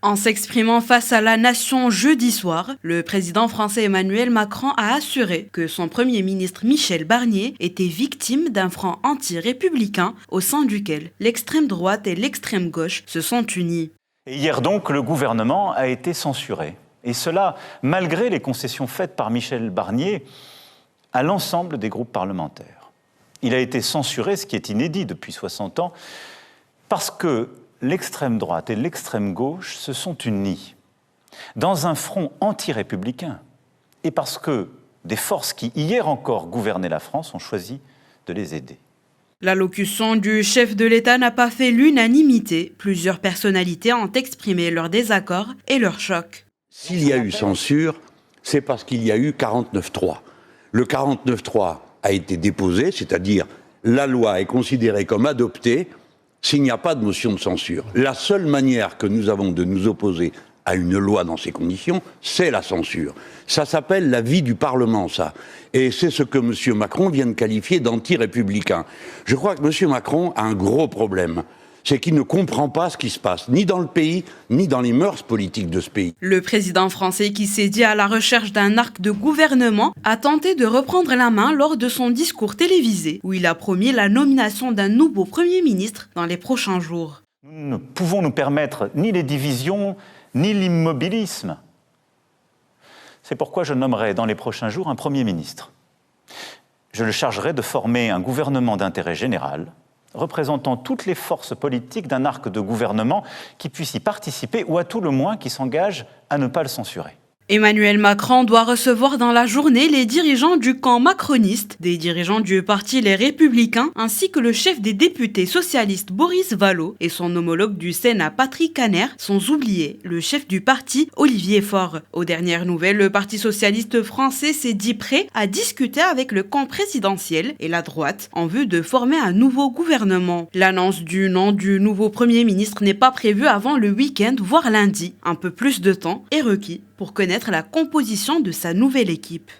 En s'exprimant face à la nation jeudi soir, le président français Emmanuel Macron a assuré que son premier ministre Michel Barnier était victime d'un front anti-républicain au sein duquel l'extrême droite et l'extrême gauche se sont unis. Et hier donc, le gouvernement a été censuré. Et cela, malgré les concessions faites par Michel Barnier à l'ensemble des groupes parlementaires. Il a été censuré, ce qui est inédit depuis 60 ans, parce que l'extrême droite et l'extrême gauche se sont unis dans un front anti-républicain et parce que des forces qui, hier encore, gouvernaient la France ont choisi de les aider. L'allocution du chef de l'État n'a pas fait l'unanimité. Plusieurs personnalités ont exprimé leur désaccord et leur choc. S'il y a eu censure, c'est parce qu'il y a eu 49.3. Le 49.3 a été déposé, c'est-à-dire la loi est considérée comme adoptée s'il n'y a pas de motion de censure. La seule manière que nous avons de nous opposer à une loi dans ces conditions, c'est la censure. Ça s'appelle la vie du Parlement, ça. Et c'est ce que M. Macron vient de qualifier d'anti-républicain. Je crois que M. Macron a un gros problème. C'est qu'il ne comprend pas ce qui se passe, ni dans le pays, ni dans les mœurs politiques de ce pays. Le président français, qui s'est dit à la recherche d'un arc de gouvernement, a tenté de reprendre la main lors de son discours télévisé, où il a promis la nomination d'un nouveau Premier ministre dans les prochains jours. Nous ne pouvons nous permettre ni les divisions, ni l'immobilisme. C'est pourquoi je nommerai dans les prochains jours un Premier ministre. Je le chargerai de former un gouvernement d'intérêt général, représentant toutes les forces politiques d'un arc de gouvernement qui puisse y participer ou à tout le moins qui s'engage à ne pas le censurer. Emmanuel Macron doit recevoir dans la journée les dirigeants du camp macroniste, des dirigeants du parti Les Républicains, ainsi que le chef des députés socialistes Boris Vallaud et son homologue du Sénat Patrick Kanner, sans oublier le chef du parti Olivier Faure. Aux dernières nouvelles, le Parti socialiste français s'est dit prêt à discuter avec le camp présidentiel et la droite en vue de former un nouveau gouvernement. L'annonce du nom du nouveau Premier ministre n'est pas prévue avant le week-end, voire lundi. Un peu plus de temps est requis pour connaître la composition de sa nouvelle équipe.